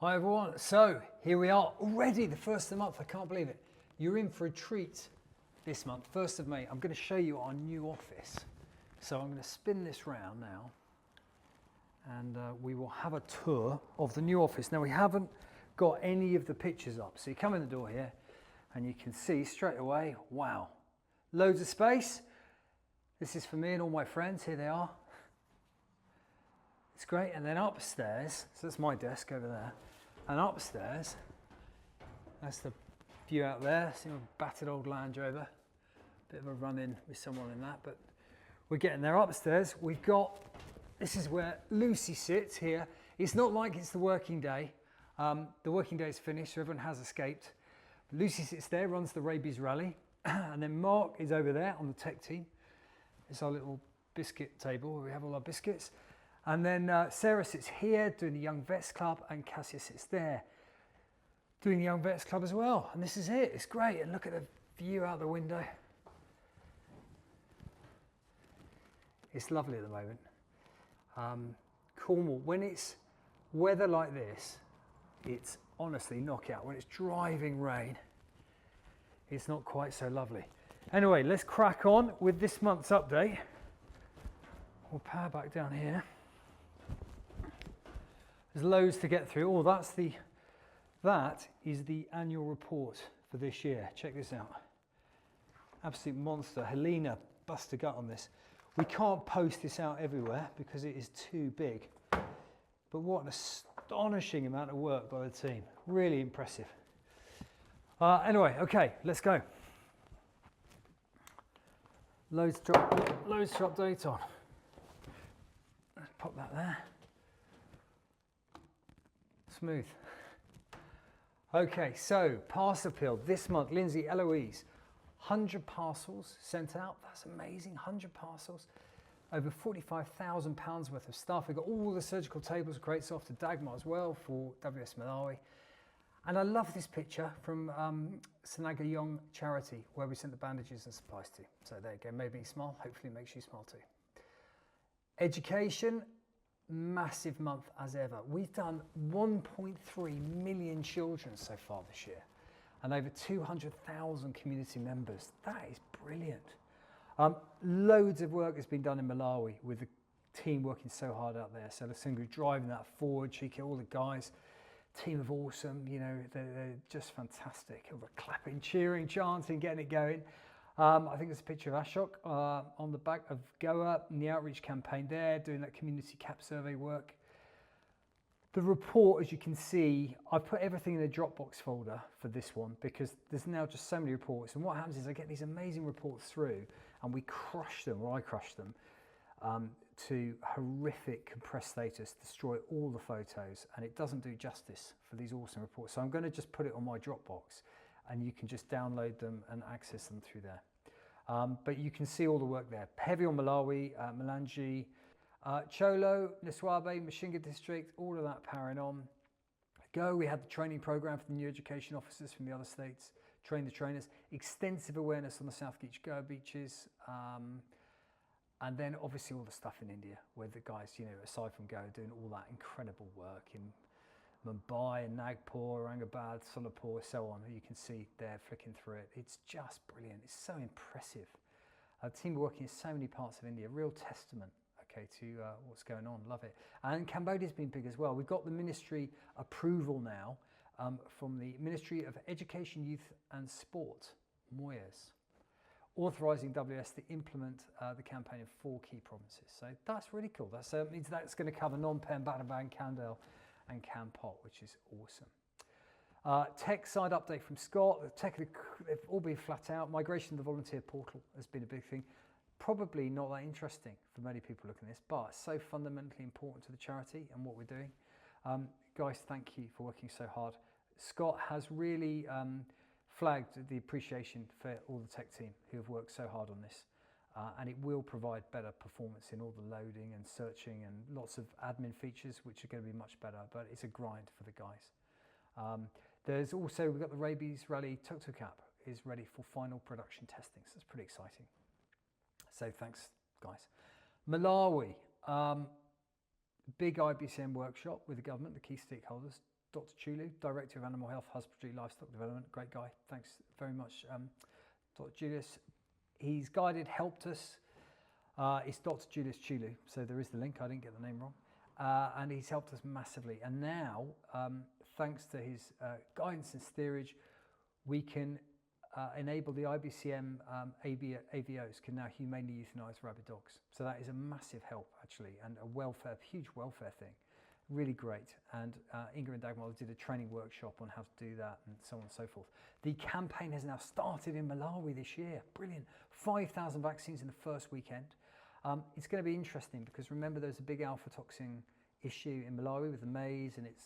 Hi everyone, so here we are already, the first of the month. I can't believe it. You're in for a treat this month, 1st of May. I'm going to show you our new office. So I'm going to spin this round now and we will have a tour of the new office. Now we haven't got any of the pictures up, so you come in the door here and you can see straight away, wow, loads of space. This is for me and all my friends, here they are. It's great. And then upstairs, so that's my desk over there, and upstairs, that's the view out there. See my battered old Land Rover, bit of a run-in with someone in that, but we're getting there. Upstairs, we've got, this is where Lucy sits here. It's not like it's the working day. The working day is finished, so everyone has escaped. Lucy sits there, runs the rabies rally, and then Mark is over there on the tech team. It's our little biscuit table where we have all our biscuits. And then Sarah sits here doing the Young Vets Club, and Cassia sits there doing the Young Vets Club as well. And this is it, it's great. And look at the view out the window. It's lovely at the moment. Cornwall, when it's weather like this, it's honestly knockout. When it's driving rain, it's not quite so lovely. Anyway, let's crack on with this month's update. We'll power back down here. There's loads to get through. Oh, that is the annual report for this year. Check this out. Absolute monster. Helena bust a gut on this. We can't post this out everywhere because it is too big. But what an astonishing amount of work by the team. Really impressive. Anyway, okay, let's go. Loads to update on. Let's pop that there. Smooth. Okay, so parcel appeal this month, Lindsay, Eloise, 100 parcels sent out. That's amazing, 100 parcels. Over £45,000 worth of stuff. We've got all the surgical tables, crates off to Dagmar as well for WVS Malawi. And I love this picture from Sanaga Young Charity, where we sent the bandages and supplies to. So there you go, made me smile, hopefully it makes you smile too. Education, massive month as ever. We've done 1.3 million children so far this year and over 200,000 community members. That is brilliant. Loads of work has been done in Malawi with the team working so hard out there. So Lusinga driving that forward, Chika, all the guys, team of awesome, you know, they're just fantastic. All the clapping, cheering, chanting, getting it going. I think there's a picture of Ashok on the back of Goa in the outreach campaign there, doing that community cap survey work. The report, as you can see, I've put everything in a Dropbox folder for this one because there's now just so many reports. And what happens is I get these amazing reports through and we crush them, or I crush them, to horrific compressed status, destroy all the photos, and it doesn't do justice for these awesome reports. So I'm going to just put it on my Dropbox and you can just download them and access them through there. But you can see all the work there. Heavy on Malawi, Malanji, Cholo, Niswabe, Mashinga district, all of that powering on. Go, we had the training program for the new education officers from the other states, train the trainers, extensive awareness on the South Beach Goa beaches, and then obviously all the stuff in India where the guys, you know, aside from Goa, doing all that incredible work in Mumbai and Nagpur, Aurangabad, Solapur, so on. You can see there flicking through it. It's just brilliant. It's so impressive. The team working in so many parts of India, real testament, okay, to what's going on. Love it. And Cambodia's been big as well. We've got the ministry approval now from the Ministry of Education, Youth and Sport, MOYES, authorising WS to implement the campaign in 4 key provinces. So that's really cool. That means that's going to cover Phnom Penh, Battambang, Kandal and Kampot, which is awesome. Tech side update from Scott. The tech, they've all been flat out. Migration to the volunteer portal has been a big thing. Probably not that interesting for many people looking at this, but so fundamentally important to the charity and what we're doing. Guys, thank you for working so hard. Scott has really flagged the appreciation for all the tech team who have worked so hard on this. And it will provide better performance in all the loading and searching and lots of admin features, which are going to be much better, but it's a grind for the guys. There's also, we've got the rabies rally tuk-tuk app is ready for final production testing, so it's pretty exciting. So thanks, guys. Malawi, Big IBCM workshop with the government, the key stakeholders. Dr. Chulu, Director of Animal Health, Husbandry, Livestock Development, great guy. Thanks very much, Dr. Julius. He's guided, helped us. It's Dr. Julius Chulu, so there is the link. I didn't get the name wrong. And he's helped us massively. And now, thanks to his guidance and steerage, we can enable the IBCM AVOs can now humanely euthanize rabid dogs. So that is a massive help, actually, and a huge welfare thing. Really great. And Inga and Dagmar did a training workshop on how to do that and so on and so forth. The campaign has now started in Malawi this year. Brilliant. 5,000 vaccines in the first weekend. It's going to be interesting because remember there's a big alpha toxin issue in Malawi with the maize, and it's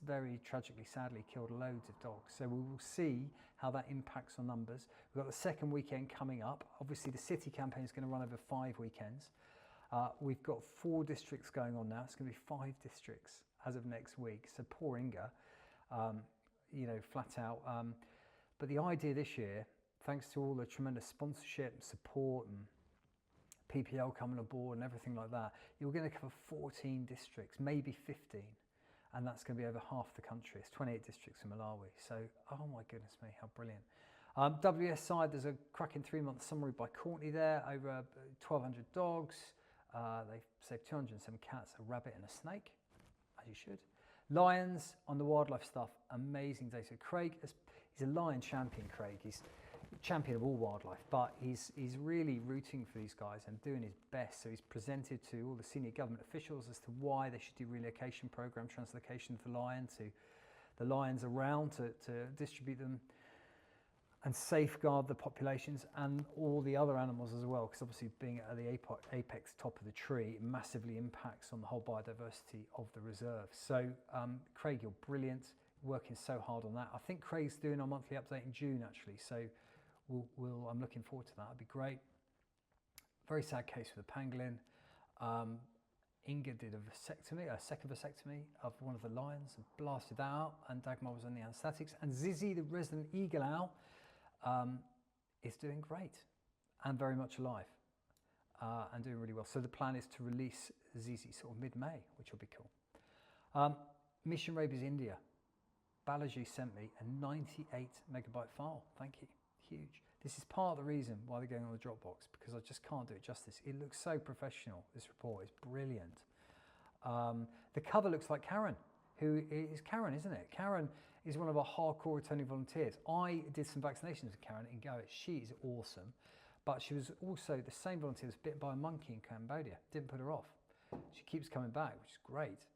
very tragically, sadly, killed loads of dogs. So we will see how that impacts on numbers. We've got the second weekend coming up. Obviously the city campaign is going to run over 5 weekends. We've got 4 districts going on now. It's going to be 5 districts as of next week. So poor Inga, you know, flat out. But the idea this year, thanks to all the tremendous sponsorship, support, and PPL coming aboard and everything like that, you're going to cover 14 districts, maybe 15. And that's going to be over half the country. It's 28 districts in Malawi. So, oh my goodness me, how brilliant. WVS side, there's a cracking 3-month summary by Courtney there, over 1,200 dogs. They've saved 207 cats, a rabbit and a snake, as you should. Lions on the wildlife stuff, amazing data. Craig, he's a lion champion, Craig. He's champion of all wildlife, but he's really rooting for these guys and doing his best. So he's presented to all the senior government officials as to why they should do relocation program, translocation of the lion to the lions around to distribute them and safeguard the populations and all the other animals as well, because obviously being at the apex top of the tree it massively impacts on the whole biodiversity of the reserve. So Craig, you're brilliant, working so hard on that. I think Craig's doing our monthly update in June actually, so I'm looking forward to that. That'd be great. Very sad case with the pangolin. Inga did a second vasectomy of one of the lions and blasted that out, and Dagmar was on the anesthetics. And Zizzy, the resident eagle owl, is doing great and very much alive and doing really well. So the plan is to release Zizzy sort of mid-May, which will be cool. Mission Rabies India. Balaji sent me a 98 megabyte file. Thank you. Huge. This is part of the reason why they're going on the Dropbox, because I just can't do it justice. It looks so professional. This report is brilliant. The cover looks like Karen, who is Karen, isn't it? Karen is one of our hardcore returning volunteers. I did some vaccinations with Karen in Goa. She is awesome, but she was also the same volunteer that was bitten by a monkey in Cambodia. Didn't put her off. She keeps coming back, which is great.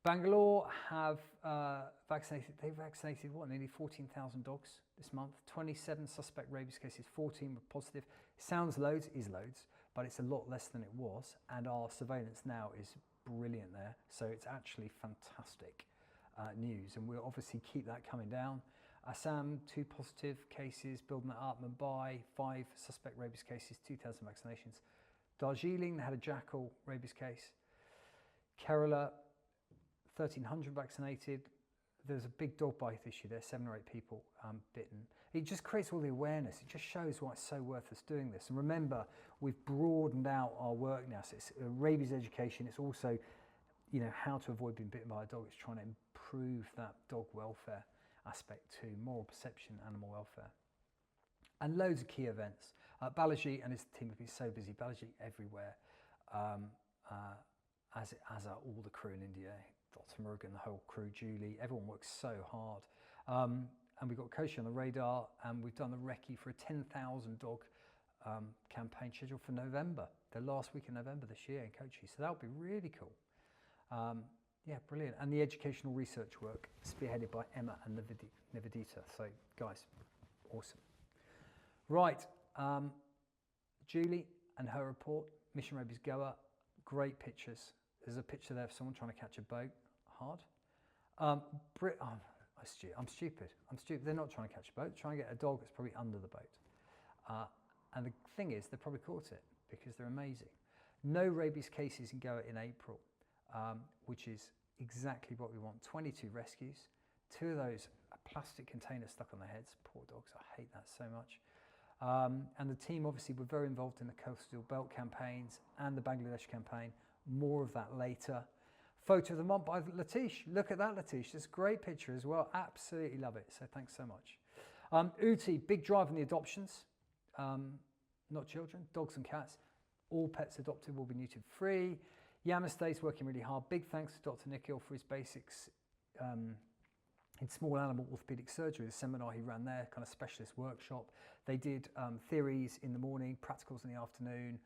Bangalore have they've vaccinated what, nearly 14,000 dogs this month. 27 suspect rabies cases, 14 were positive. It sounds loads, is loads, but it's a lot less than it was. And our surveillance now is brilliant there. So it's actually fantastic news. And we'll obviously keep that coming down. Assam, 2 positive cases, building that up. Mumbai, 5 suspect rabies cases, 2,000 vaccinations. Darjeeling, they had a jackal rabies case. Kerala, 1,300 vaccinated. There's a big dog bite issue there, 7 or 8 people bitten. It just creates all the awareness. It just shows why it's so worth us doing this. And remember, we've broadened out our work now. So it's rabies education. It's also, you know, how to avoid being bitten by a dog. It's trying to improve that dog welfare aspect too, moral perception, animal welfare. And loads of key events. Balaji and his team have been so busy. Balaji everywhere, as are all the crew in India. Dr. Murugan, the whole crew, Julie, everyone works so hard. And we've got Koshi on the radar, and we've done the recce for a 10,000 dog campaign scheduled for November, the last week in November this year in Kochi. So that would be really cool. Yeah, brilliant. And the educational research work spearheaded by Emma and Nivedita. So guys, awesome. Right, Julie and her report, Mission Rabies Goa, great pictures. There's a picture there of someone trying to catch a boat. Hard. I'm stupid. They're not trying to catch a boat. They're trying to get a dog that's probably under the boat. And the thing is, they probably caught it because they're amazing. No rabies cases in Goa in April, which is exactly what we want. 22 rescues. 2 of those, a plastic container stuck on their heads. Poor dogs. I hate that so much. And the team obviously were very involved in the Coastal Belt campaigns and the Bangladesh campaign. More of that later. Photo of the month by Latish. Look at that, Latish. It's a great picture as well. Absolutely love it. So thanks so much. Uti, big drive in the adoptions. Not children, dogs and cats. All pets adopted will be neutered free. Yamasta's working really hard. Big thanks to Dr. Nikhil for his basics in small animal orthopedic surgery, the seminar he ran there, kind of specialist workshop. They did theories in the morning, practicals in the afternoon,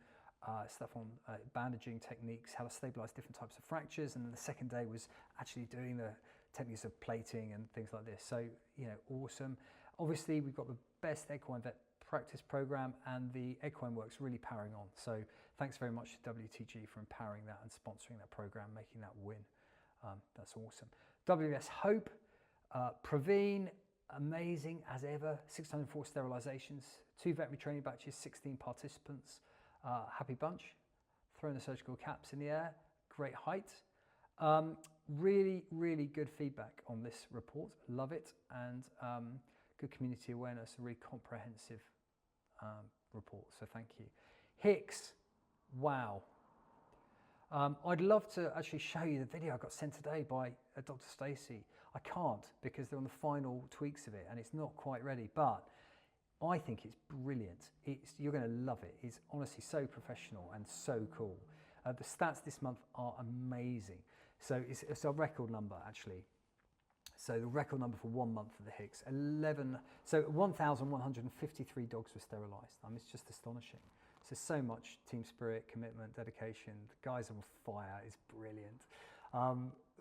stuff on bandaging techniques, how to stabilize different types of fractures. And then the second day was actually doing the techniques of plating and things like this. So, you know, awesome. Obviously, we've got the best equine vet practice program, and the equine work's really powering on. So thanks very much to WTG for empowering that and sponsoring that program, making that win. That's awesome. WVS Hope, Praveen, amazing as ever, 604 sterilizations, 2 veterinary training batches, 16 participants, happy bunch, throwing the surgical caps in the air, great height. Really, really good feedback on this report, love it, and good community awareness, a really comprehensive report, so thank you. Hicks, wow. I'd love to actually show you the video I got sent today by Dr. Stacey. I can't because they're on the final tweaks of it and it's not quite ready, but I think it's brilliant. You're going to love it. It's honestly so professional and so cool. The stats this month are amazing. So it's a record number actually. So the record number for 1 month for the Hicks, 1,153 dogs were sterilised. I mean, it's just astonishing. So much team spirit, commitment, dedication. The guys are on fire. It's brilliant.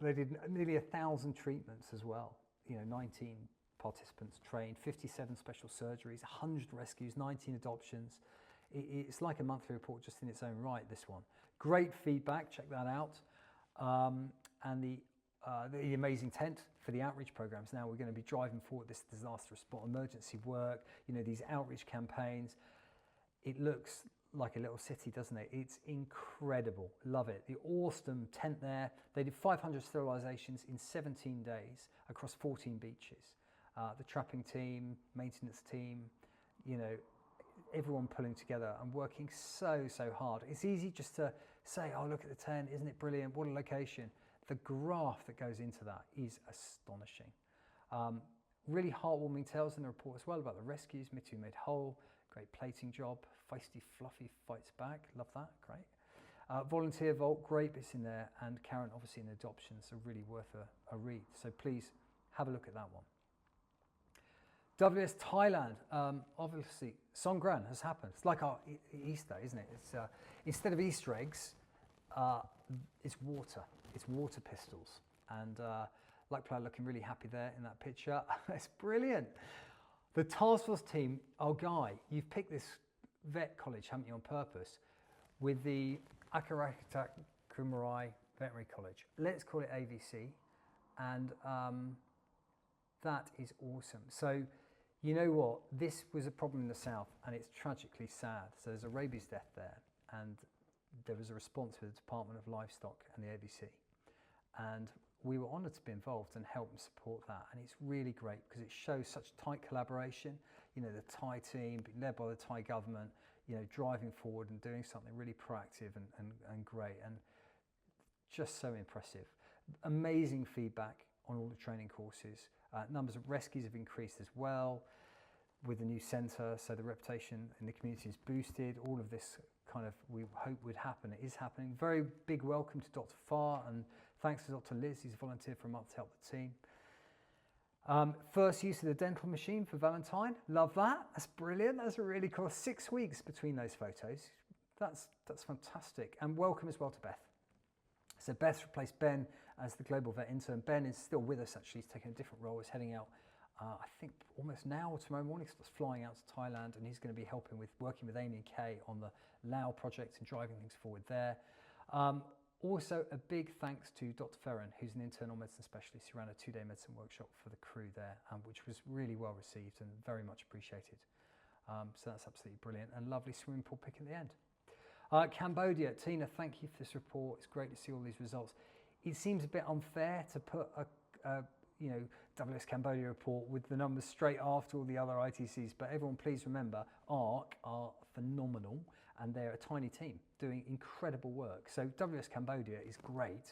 They did nearly 1,000 treatments as well. You know, 19 participants trained, 57 special surgeries, 100 rescues, 19 adoptions. It's like a monthly report just in its own right, this one. Great feedback, check that out. And the amazing tent for the outreach programs. Now we're going to be driving forward this disaster response, emergency work, you know, these outreach campaigns. It looks like a little city, doesn't it? It's incredible. Love it. The awesome tent there. They did 500 sterilizations in 17 days across 14 beaches. The trapping team, maintenance team, you know, everyone pulling together and working so hard. It's easy just to say, oh, look at the tent, isn't it brilliant? What a location. The graph that goes into that is astonishing. Really heartwarming tales in the report as well about the rescues, Mitu made whole, great plating job, feisty Fluffy fights back, love that, great. Volunteer Vault, great bits in there, and Karen obviously in adoptions are really worth a read. So please have a look at that one. WVS Thailand, obviously Songkran has happened. It's like our Easter, isn't it? It's instead of Easter eggs, it's water. It's water pistols, and Luck Player looking really happy there in that picture. It's brilliant. The task force team, oh Guy, you've picked this vet college, haven't you, on purpose, with the Akarakita Kumarai Veterinary College. Let's call it AVC, and that is awesome. So, you know what? This was a problem in the south, and it's tragically sad. So there's a rabies death there, and there was a response with the Department of Livestock and the ABC. And we were honoured to be involved and help and support that. And it's really great because it shows such tight collaboration. You know, the Thai team, led by the Thai government, you know, driving forward and doing something really proactive and great, and just so impressive. Amazing feedback on all the training courses. Numbers of rescues have increased as well with the new centre, so the reputation in the community is boosted. All of this kind of we hope would happen. It is happening. Very big welcome to Dr. Farr, and thanks to Dr. Liz, he's volunteered for a month to help the team. First use of the dental machine for Valentine. Love that. That's brilliant. That's really cool. 6 weeks between those photos. That's fantastic. And welcome as well to Beth. So Beth's replaced Ben as the Global Vet Intern. Ben is still with us actually. He's taking a different role. He's heading out, I think almost now or tomorrow morning. He's flying out to Thailand, and he's going to be helping with working with Amy and Kay on the Lao project and driving things forward there. Also, a big thanks to Dr. Ferran, who's an internal medicine specialist who ran a 2-day medicine workshop for the crew there, which was really well received and very much appreciated. So that's absolutely brilliant, and lovely swimming pool pick at the end. Cambodia, Tina, thank you for this report. It's great to see all these results. It seems a bit unfair to put a WVS Cambodia report with the numbers straight after all the other ITCs, but everyone please remember, ARC are phenomenal, and they're a tiny team doing incredible work. So WVS Cambodia is great,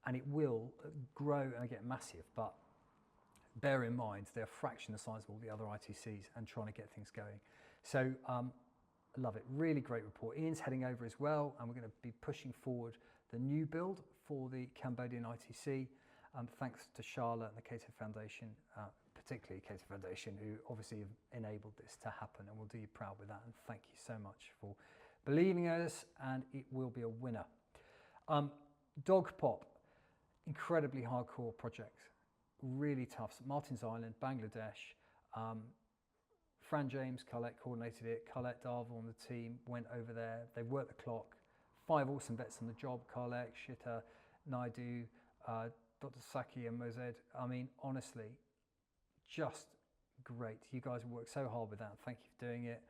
and it will grow and get massive, but bear in mind they're a fraction the size of all the other ITCs and trying to get things going. So love it, really great report. Ian's heading over as well, and we're going to be pushing forward the new build for the Cambodian ITC. Thanks to Charlotte and the Cato Foundation, particularly Cato Foundation, who obviously have enabled this to happen, and we'll do you proud with that. And thank you so much for believing in us, and it will be a winner. Dog Pop, incredibly hardcore project, really tough. St Martin's Island, Bangladesh. Fran James, Colette coordinated it. Colette Darvel on the team went over there. They worked the clock. 5 awesome vets on the job: Colette, Shita, Naidu, Dr. Saki and Mozed. I mean, honestly, just great. You guys worked so hard with that. Thank you for doing it.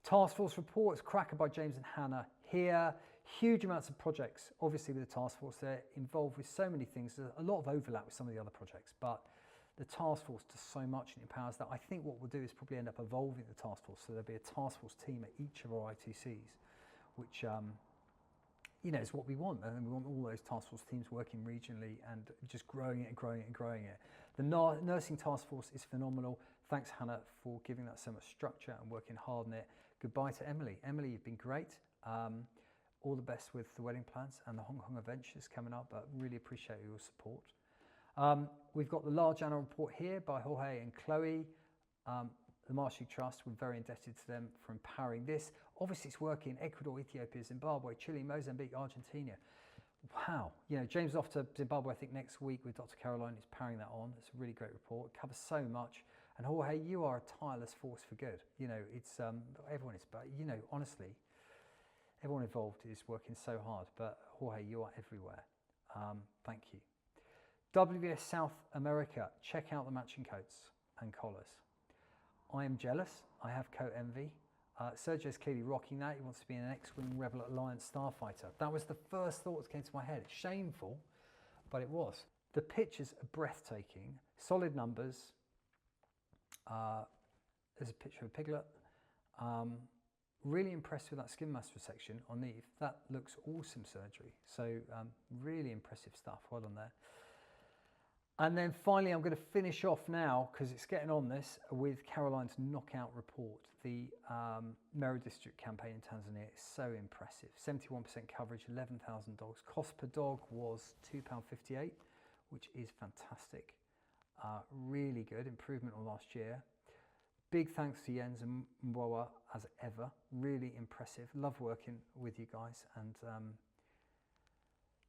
Task Force reports, cracker by James and Hannah here. Huge amounts of projects, obviously, with the Task Force. They're involved with so many things. There's a lot of overlap with some of the other projects, but the Task Force does so much and empowers that. I think what we'll do is probably end up evolving the Task Force, so there'll be a Task Force team at each of our ITCs, which you know, is what we want. And we want all those task force teams working regionally and just growing it and growing it and growing it. The nursing task force is phenomenal. Thanks, Hannah, for giving that so much structure and working hard on it. Goodbye to Emily. Emily, you've been great. All the best with the wedding plans and the Hong Kong adventures coming up, but really appreciate your support. We've got the large annual report here by Jorge and Chloe. The Marshall Trust, we're very indebted to them for empowering this. Obviously, it's working in Ecuador, Ethiopia, Zimbabwe, Chile, Mozambique, Argentina. Wow. You know, James is off to Zimbabwe, I think, next week with Dr. Caroline. He's powering that on. It's a really great report. It covers so much. And Jorge, you are a tireless force for good. You know, it's, everyone is, but, you know, honestly, everyone involved is working so hard. But Jorge, you are everywhere. Thank you. WVS South America, check out the matching coats and collars. I am jealous. I have coat envy. Sergio's clearly rocking that. He wants to be an X-Wing Rebel Alliance starfighter. That was the first thought that came to my head. It's shameful, but it was. The pictures are breathtaking. Solid numbers. There's a picture of a piglet. Really impressed with that skin mass resection on Eve. That looks awesome surgery. So really impressive stuff. Well done there. And then finally, I'm going to finish off now, because it's getting on this, with Caroline's knockout report. The Meru District campaign in Tanzania is so impressive. 71% coverage, 11,000 dogs. Cost per dog was £2.58, which is fantastic. Really good improvement on last year. Big thanks to Jens and Mboa as ever. Really impressive. Love working with you guys. And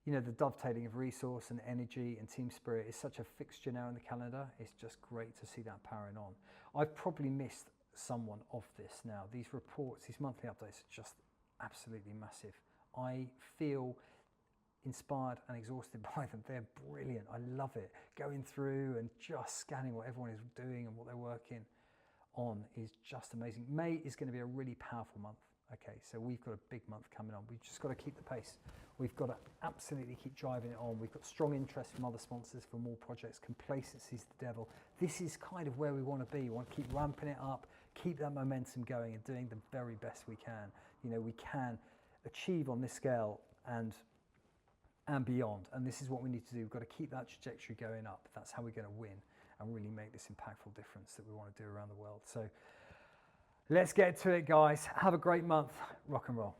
you know, the dovetailing of resource and energy and team spirit is such a fixture now in the calendar. It's just great to see that powering on. I've probably missed someone of this now. These reports, these monthly updates are just absolutely massive. I feel inspired and exhausted by them. They're brilliant. I love it. Going through and just scanning what everyone is doing and what they're working on is just amazing. May is going to be a really powerful month. Okay, so we've got a big month coming on. We've just got to keep the pace. We've got to absolutely keep driving it on. We've got strong interest from other sponsors for more projects. Complacency is the devil. This is kind of where we want to be. We want to keep ramping it up, keep that momentum going and doing the very best we can. You know, we can achieve on this scale and beyond. And this is what we need to do. We've got to keep that trajectory going up. That's how we're going to win and really make this impactful difference that we want to do around the world. So let's get to it, guys. Have a great month. Rock and roll.